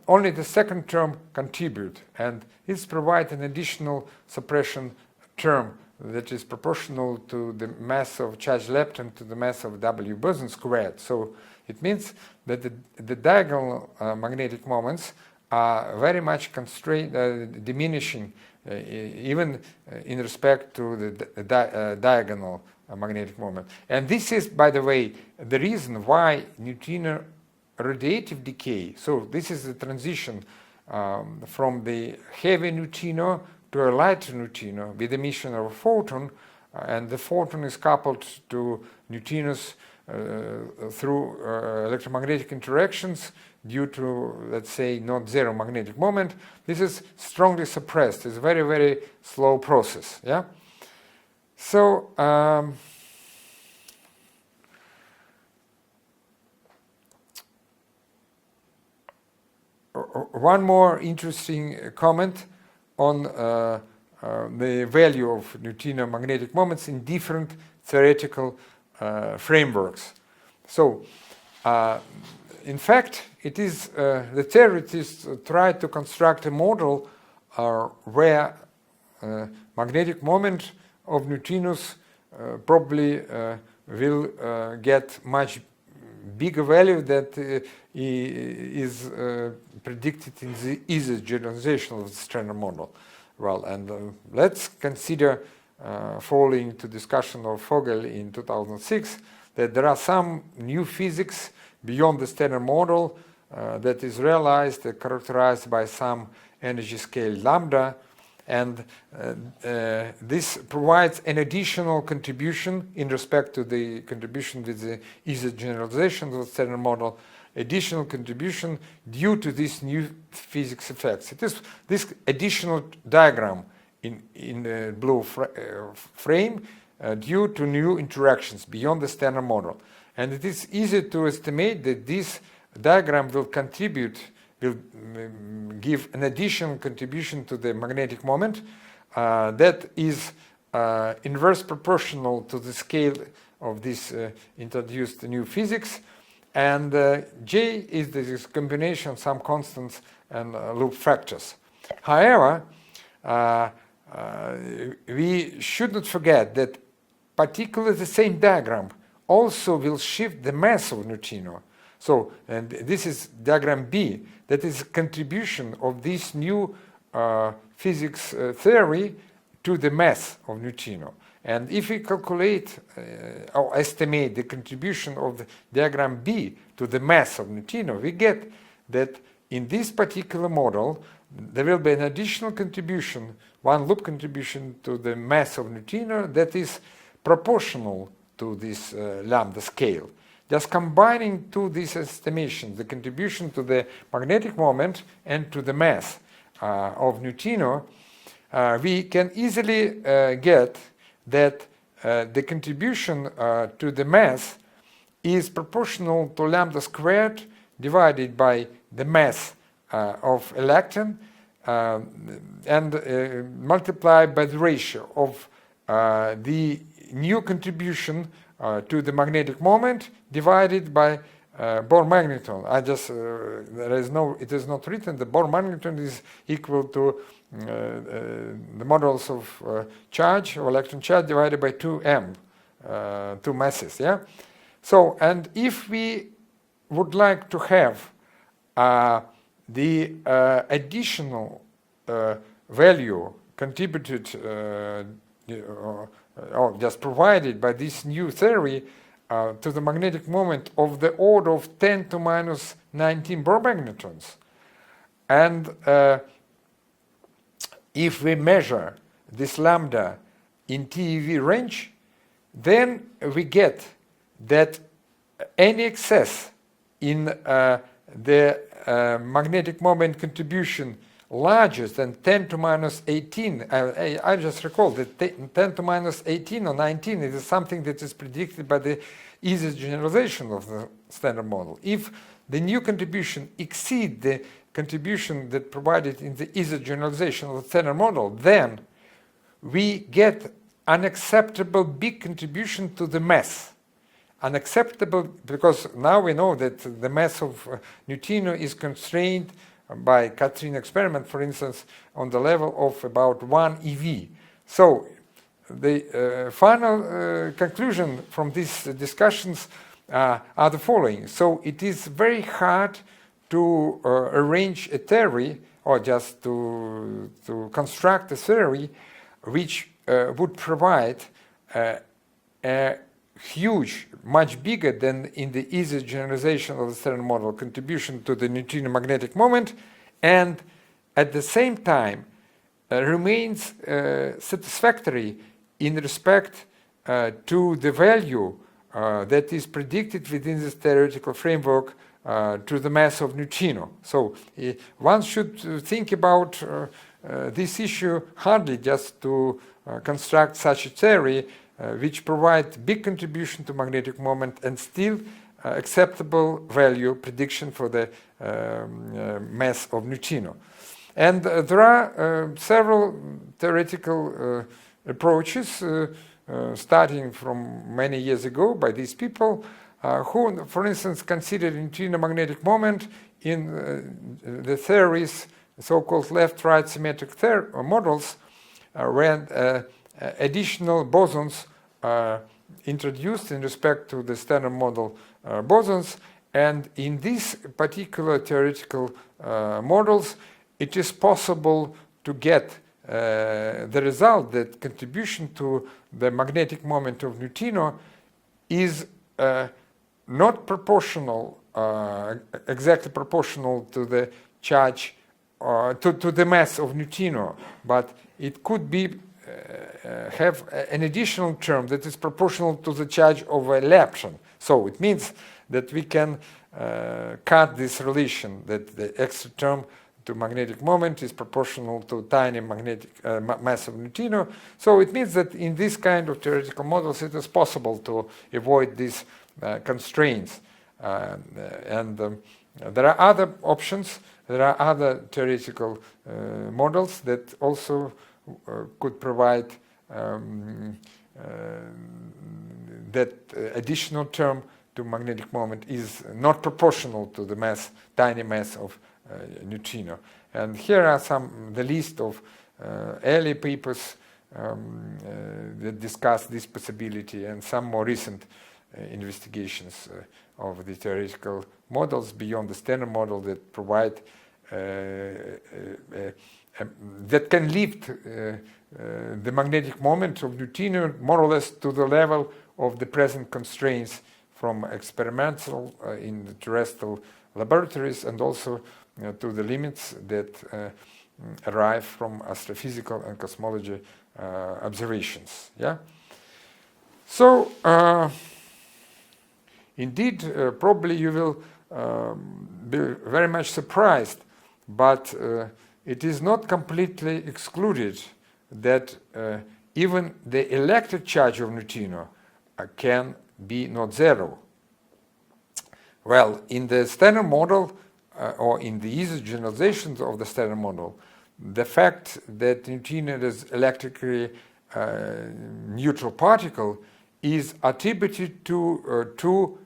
only the second term contribute, and this provides an additional suppression term that is proportional to the mass of charged lepton to the mass of W boson squared. So it means that the diagonal magnetic moments are very much constrained, diminishing, even in respect to the diagonal magnetic moment. And this is, by the way, the reason why neutrino radiative decay, so this is the transition from the heavy neutrino to a lighter neutrino with emission of a photon, and the photon is coupled to neutrinos through electromagnetic interactions due to, let's say, not zero magnetic moment. This is strongly suppressed. It's a very, very slow process. Yeah. So one more interesting comment on the value of neutrino magnetic moments in different theoretical frameworks. So, in fact, it is the theorists try to construct a model where magnetic moment of neutrinos probably will get much bigger value that is predicted in the easy generalization of the Standard Model. Well, and let's consider, following to discussion of Vogel in 2006, that there are some new physics beyond the Standard Model that is realized, characterized by some energy scale lambda, and this provides an additional contribution in respect to the contribution with the easy generalization of the Standard Model, additional contribution due to these new physics effects. It is this additional diagram in the blue frame due to new interactions beyond the Standard Model. And it is easy to estimate that this diagram will give an additional contribution to the magnetic moment that is inverse proportional to the scale of this introduced new physics, and J is this combination of some constants and loop factors. However, we should not forget that particularly the same diagram also will shift the mass of neutrino. So, and this is diagram B, that is a contribution of this new physics theory to the mass of neutrino. And if we calculate or estimate the contribution of the diagram B to the mass of neutrino, we get that in this particular model, there will be an additional contribution, one loop contribution to the mass of neutrino that is proportional to this lambda scale. Just combining two these estimations, the contribution to the magnetic moment and to the mass of neutrino, we can easily get that the contribution to the mass is proportional to lambda squared divided by the mass of electron and multiplied by the ratio of the new contribution to the magnetic moment divided by Bohr magnetron. It is not written. The Bohr magnetron is equal to the modulus of charge or electron charge divided by 2m, two masses. Yeah. So, and if we would like to have the additional value contributed or just provided by this new theory to the magnetic moment of the order of 10 to minus 19 Bohr magnetrons. And if we measure this lambda in TeV range, then we get that any excess in the magnetic moment contribution larger than 10 to minus 18, I just recall that 10 to minus 18 or 19 is something that is predicted by the easy generalization of the standard model. If the new contribution exceeds the contribution that provided in the easy generalization of the standard model, then we get unacceptable big contribution to the mass. Unacceptable because now we know that the mass of neutrino is constrained by Katrina experiment, for instance, on the level of about 1 eV. So the final conclusion from these discussions are the following. So it is very hard to arrange a theory or just to construct a theory which would provide a huge, much bigger than in the easy generalization of the standard model contribution to the neutrino magnetic moment, and at the same time remains satisfactory in respect to the value that is predicted within this theoretical framework to the mass of neutrino. So one should think about this issue hardly just to construct such a theory which provides big contribution to magnetic moment and still acceptable value prediction for the mass of neutrino. And there are several theoretical approaches starting from many years ago by these people who, for instance, considered neutrino magnetic moment in the theories, so-called left-right symmetric models, when additional bosons introduced in respect to the standard model bosons, and in these particular theoretical models, it is possible to get the result that contribution to the magnetic moment of neutrino is not proportional, exactly proportional to the charge, to the mass of neutrino, but it could be have an additional term that is proportional to the charge of an electron. So it means that we can cut this relation, that the extra term to magnetic moment is proportional to tiny magnetic mass of neutrino. So it means that in this kind of theoretical models it is possible to avoid these constraints. There are other options, there are other theoretical models that also could provide that additional term to magnetic moment is not proportional to the tiny mass of neutrino. And here are the list of early papers that discuss this possibility, and some more recent investigations of the theoretical models beyond the standard model that provide that can lift the magnetic moment of neutrino more or less to the level of the present constraints from experimental in the terrestrial laboratories, and also to the limits that arrive from astrophysical and cosmology observations. Yeah. So indeed, probably you will be very much surprised, but it is not completely excluded that even the electric charge of neutrino can be not zero. Well, in the standard model, or in the easy generalizations of the standard model, the fact that neutrino is electrically neutral particle is attributed to two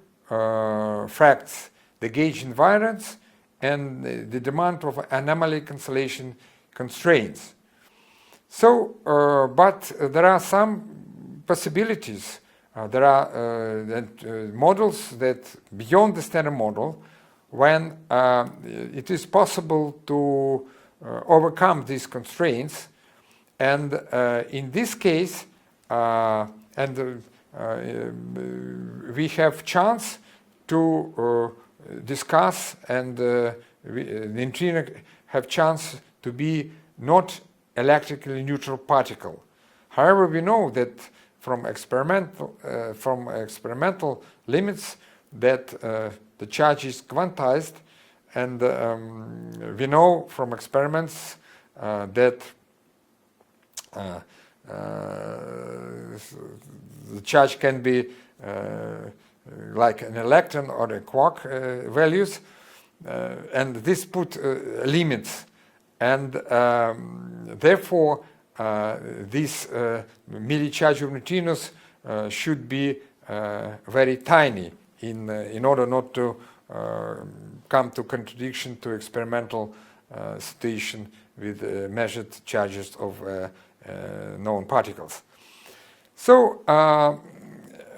facts: the gauge invariance and the demand of anomaly cancellation constraints. So, but there are some possibilities. There are models that beyond the standard model, when it is possible to overcome these constraints, and in this case, we have chance to discuss, and the neutrino have chance to be not electrically neutral particle. However, we know that from experimental limits that the charge is quantized, and we know from experiments that the charge can be like an electron or a quark values, and this put limits, and therefore this milli-charge of neutrinos should be very tiny in order not to come to contradiction to experimental situation with measured charges of known particles. So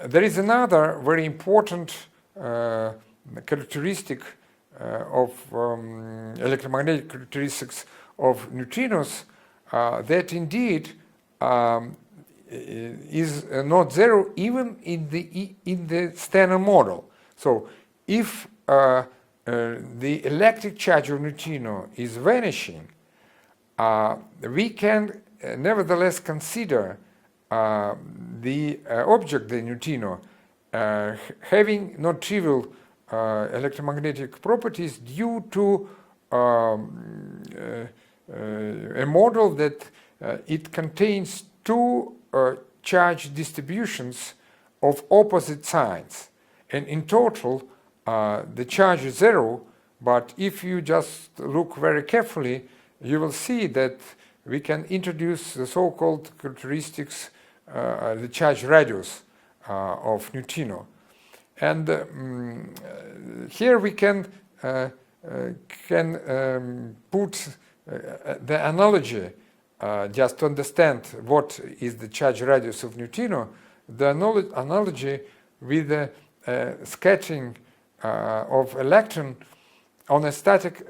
there is another very important characteristic of electromagnetic characteristics of neutrinos that indeed is not zero even in the standard model. So if the electric charge of neutrino is vanishing, we can nevertheless consider the object, the neutrino, having not trivial electromagnetic properties due to a model that it contains two charge distributions of opposite signs. And in total, the charge is zero, but if you just look very carefully, you will see that we can introduce the so-called characteristics, the charge radius of neutrino. And here we can put the analogy, just to understand what is the charge radius of neutrino, the analogy with the scattering of electron on a static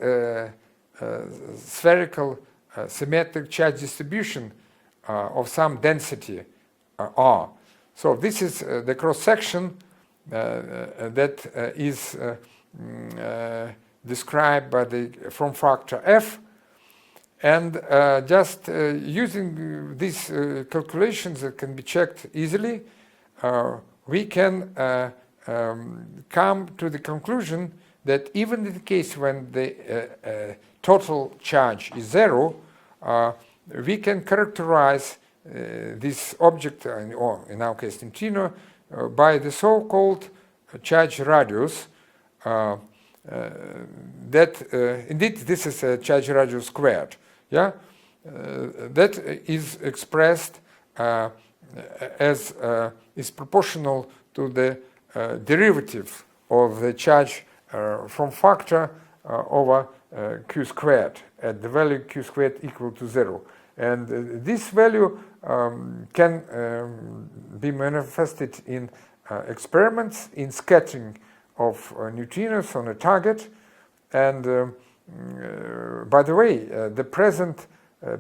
spherical symmetric charge distribution of some density R. So this is the cross-section that is described by the form factor F, and just using these calculations that can be checked easily, we can come to the conclusion that even in the case when the total charge is zero, we can characterize this object, or in our case neutrino, by the so-called charge radius. That indeed this is a charge radius squared. Yeah, that is expressed as is proportional to the derivative of the charge from factor over q squared at the value q squared equal to 0. And this value can be manifested in experiments, in scattering of neutrinos on a target. And by the way, the present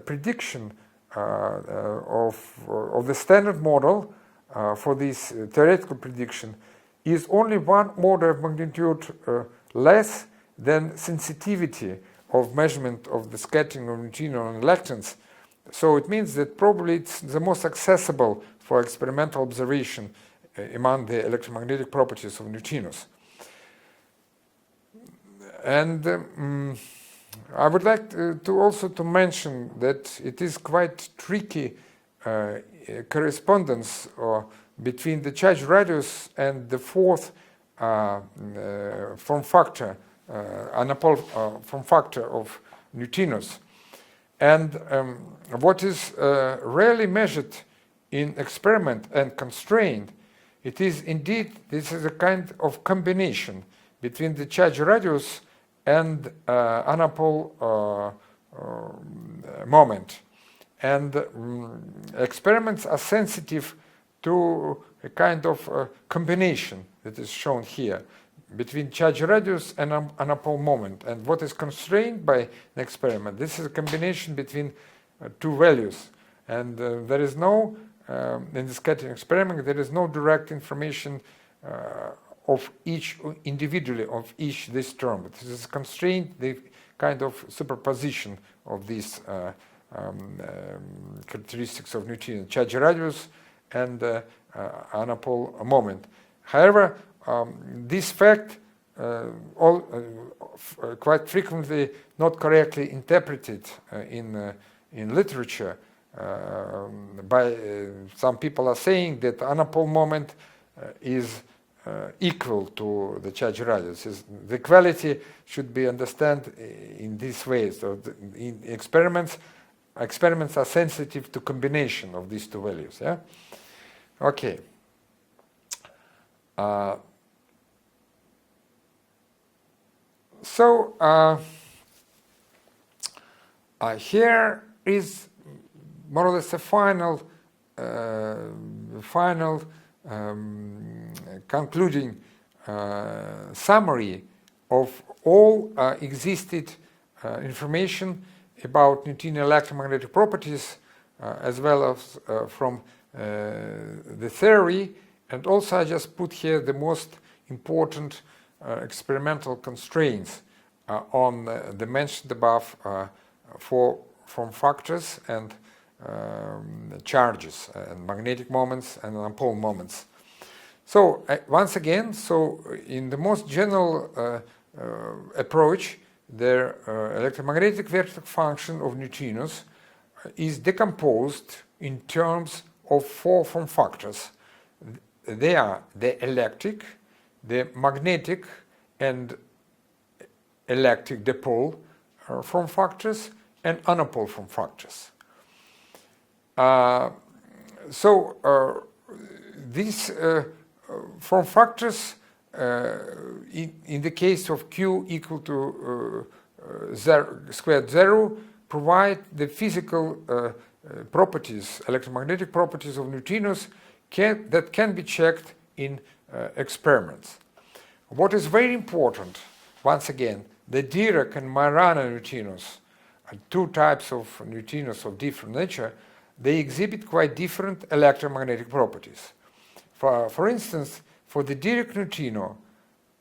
prediction of the standard model for this theoretical prediction is only one order of magnitude less than sensitivity of measurement of the scattering of neutrino and electrons. So it means that probably it's the most accessible for experimental observation among the electromagnetic properties of neutrinos. And I would like to also to mention that it is quite tricky correspondence between the charge radius and the fourth form factor, anapole form factor of neutrinos. And what is rarely measured in experiment and constrained, it is indeed, this is a kind of combination between the charge radius and anapole moment. And experiments are sensitive to a kind of combination that is shown here between charge radius and anapole moment. And what is constrained by an experiment, this is a combination between two values. And there is no, in the scattering experiment, there is no direct information of each individually of each this term. This is constrained, the kind of superposition of these characteristics of neutrino, charge radius and anapole moment. However, this fact quite frequently not correctly interpreted in literature. By some people are saying that anapole moment is equal to the charge radius. The quality should be understood in this way. So in experiments are sensitive to combination of these two values. Yeah. Okay. So here is more or less a final concluding summary of all existed information about neutrino electromagnetic properties, as well as from the theory, and also I just put here the most important experimental constraints on the mentioned above for form factors and charges and magnetic moments and anapole moments. So once again, so in the most general approach, the electromagnetic vector function of neutrinos is decomposed in terms of four form factors. They are the electric, the magnetic and electric dipole form factors and anapole form factors. These form factors, in the case of Q equal to squared 0, provide the physical properties, electromagnetic properties of neutrinos that can be checked in experiments. What is very important, once again, the Dirac and Majorana neutrinos, two types of neutrinos of different nature, they exhibit quite different electromagnetic properties. For instance, for the Dirac neutrino,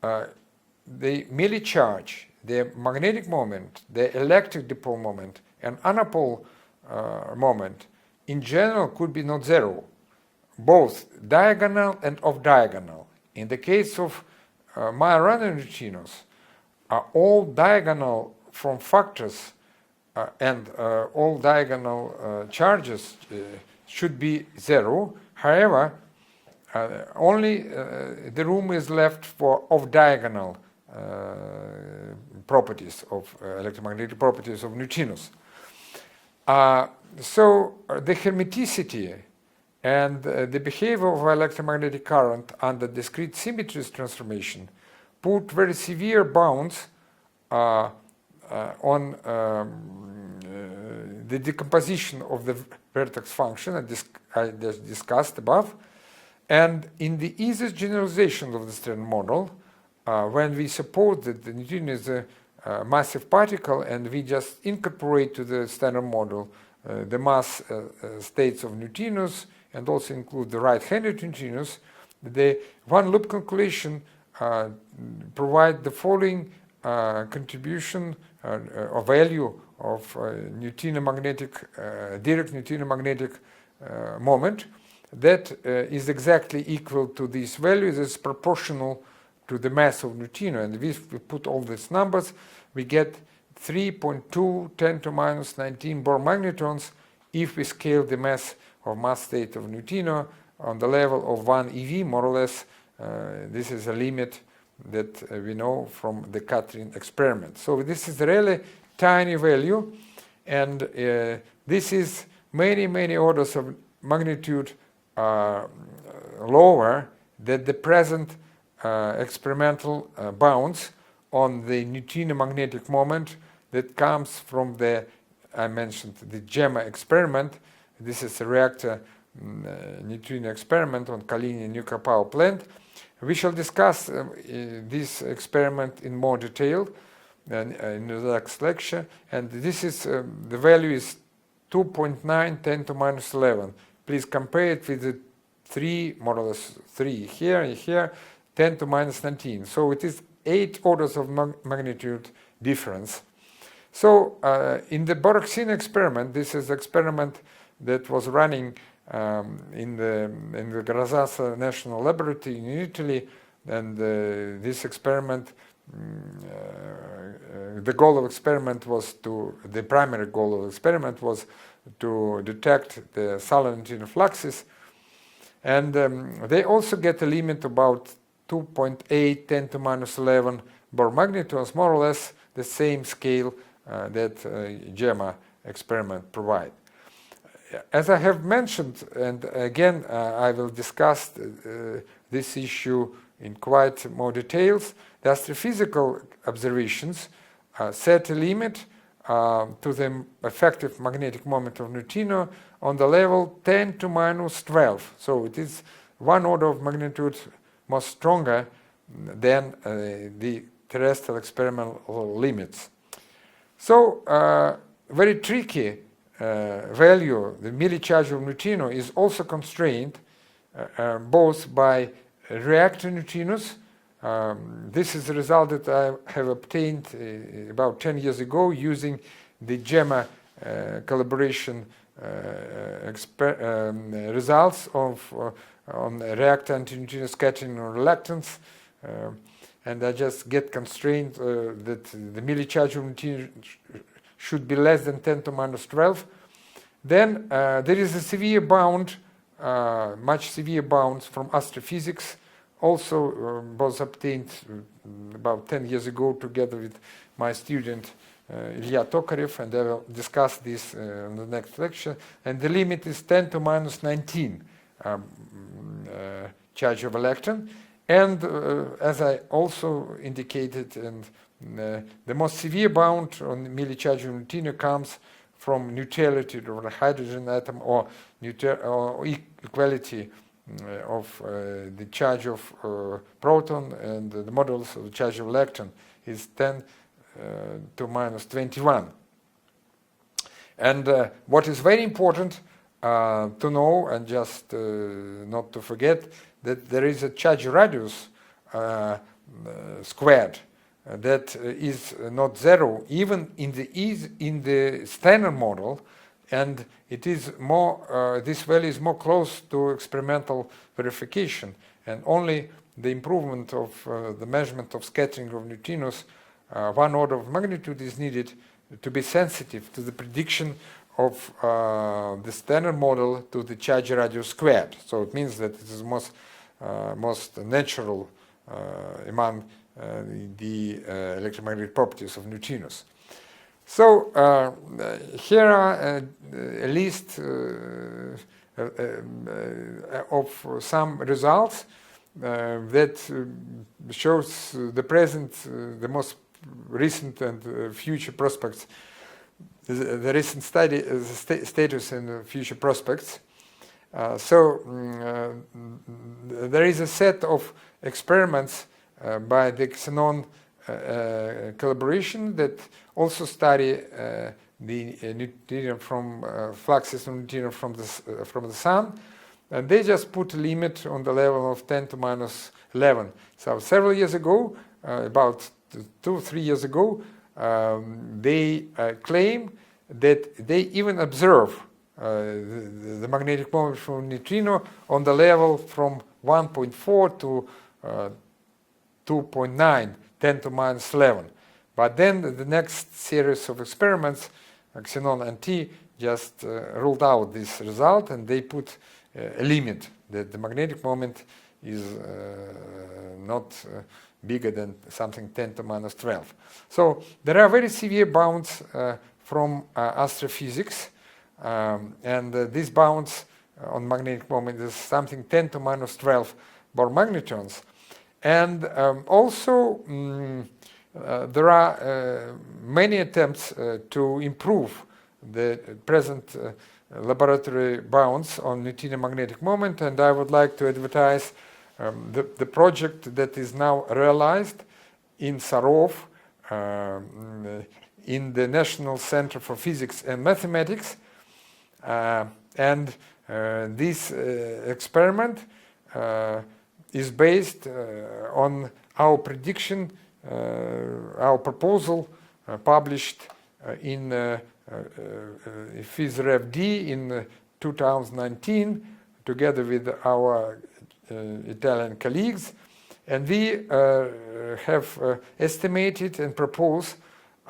the Mealy charge, the magnetic moment, the electric dipole moment, and anapole moment in general could be not zero, both diagonal and off-diagonal. In the case of Majorana neutrinos, all diagonal form factors and all diagonal charges should be zero. However, only the room is left for off-diagonal properties of electromagnetic properties of neutrinos. So the hermeticity and the behavior of electromagnetic current under discrete symmetries transformation put very severe bounds the decomposition of the vertex function I just discussed above. And in the easiest generalization of the standard model, when we suppose that the neutrino is a massive particle and we just incorporate to the standard model the mass states of neutrinos and also include the right-handed neutrinos, the one-loop calculation provide the following contribution or value of direct neutrino magnetic moment that is exactly equal to these values, is proportional to the mass of neutrino. And if we put all these numbers, we get 3.2 10 to minus 19 Bohr magnetrons if we scale the mass state of neutrino on the level of 1 eV, more or less. This is a limit that we know from the Catherine experiment. So this is a really tiny value, and this is many orders of magnitude lower than the present experimental bounds on the neutrino magnetic moment that comes from the, I mentioned, the JEMMA experiment. This is a reactor neutrino experiment on Kalinin nuclear power plant. We shall discuss this experiment in more detail in the next lecture. And this is, the value is 2.9 10 to minus 11. Please compare it with the 3, more or less 3 here and here, 10 to minus 19. So it is 8 orders of magnitude difference. So in the Boraxine experiment, this is an experiment that was running in the Grazasa National Laboratory in Italy, and this experiment, the goal of experiment was the primary goal of experiment was to detect the solar neutrino fluxes, and they also get a limit about 2.8 10 to minus 11 Bohr magnetrons, more or less the same scale that JEMMA experiment provide. As I have mentioned, and again I will discuss this issue in quite more details, the astrophysical observations set a limit to the effective magnetic moment of neutrino on the level 10 to minus 12. So it is 1 order of magnitude more stronger than the terrestrial experimental limits. So very tricky value, the millicharge of neutrino, is also constrained both by reactor neutrinos. This is the result that I have obtained about 10 years ago using the JEMMA collaboration results on reactor antineutrino scattering or reluctance. And I just get constrained that the millicharge of neutrino should be less than 10 to minus 12. Then there is a severe bound, much severe bounds from astrophysics, also was obtained about 10 years ago together with my student Ilya Tokarev, and I will discuss this in the next lecture. And the limit is 10 to minus 19 charge of electron. And as I also indicated, and the most severe bound on the millicharge of neutrino comes from neutrality of the hydrogen atom or equality of the charge of proton, and the modulus of the charge of electron is 10 to minus 21. And what is very important to know, and just not to forget, that there is a charge radius squared that is not zero even in the standard model, and it is more this value is more close to experimental verification, and only the improvement of the measurement of scattering of neutrinos 1 order of magnitude is needed to be sensitive to the prediction of the standard model to the charge radius squared. So it means that it is most natural among the electromagnetic properties of neutrinos. So here are a list of some results that shows the most recent and future prospects, the recent study, status and future prospects. There is a set of experiments by the Xenon collaboration that also study the neutrino from fluxes of neutrino from the sun, and they just put a limit on the level of 10 to minus 11. So several years ago, about 2 or 3 years ago, they claim that they even observe the magnetic moment from neutrino on the level from 1.4 to 2.9, 10 to minus 11. But then the next series of experiments, Xenon and T, just ruled out this result, and they put a limit that the magnetic moment is not bigger than something 10 to minus 12. So there are very severe bounds from astrophysics, and these bounds on magnetic moment is something 10 to minus 12 Bohr magnetrons. And also there are many attempts to improve the present laboratory bounds on neutrino magnetic moment, and I would like to advertise the project that is now realized in Sarov, in the National Center for Physics and Mathematics, and this experiment is based on our prediction, our proposal published in PhysRevD in 2019 together with our Italian colleagues, and we have estimated and proposed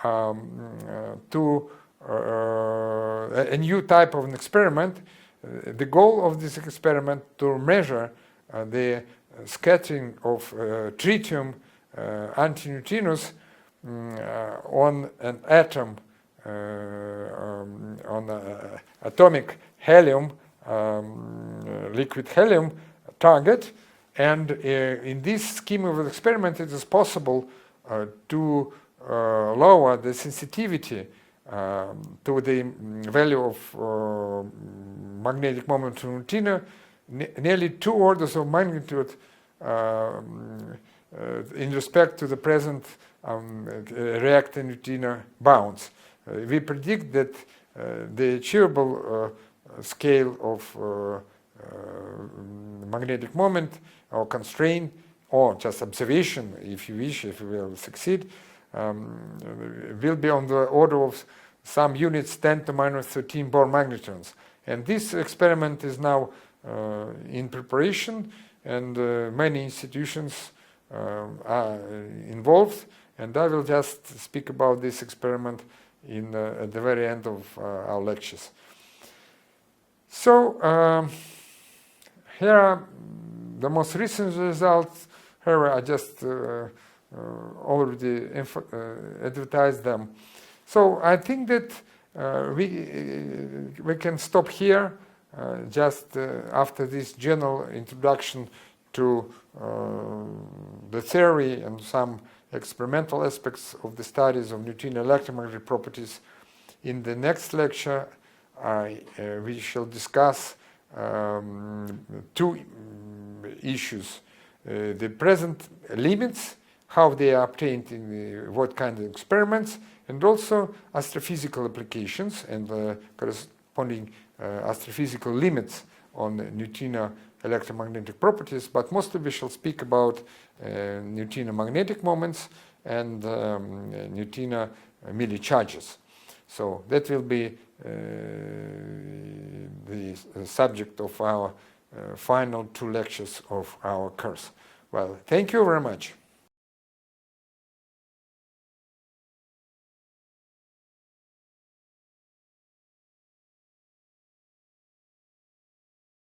to a new type of an experiment. The goal of this experiment to measure the scattering of tritium antineutrinos on an atom, on atomic helium, liquid helium target, and in this scheme of experiment it is possible to lower the sensitivity to the value of magnetic moment from neutrino nearly 2 orders of magnitude in respect to the present reactor neutrino bounds. We predict that the achievable scale of magnetic moment or constraint, or just observation, if you wish, if you will succeed, will be on the order of some units 10 to minus 13 Bohr magnetrons. And this experiment is now in preparation, and many institutions are involved, and I will just speak about this experiment at the very end of our lectures. So here are the most recent results. Here I just already advertised them. So I think that we can stop here just after this general introduction to the theory and some experimental aspects of the studies of neutrino electromagnetic properties. In the next lecture, we shall discuss 2 issues: the present limits, how they are obtained in what kind of experiments, and also astrophysical applications and corresponding astrophysical limits on neutrino electromagnetic properties. But mostly we shall speak about neutrino magnetic moments and neutrino Milli charges. So that will be the subject of our final 2 lectures of our course. Well, thank you very much.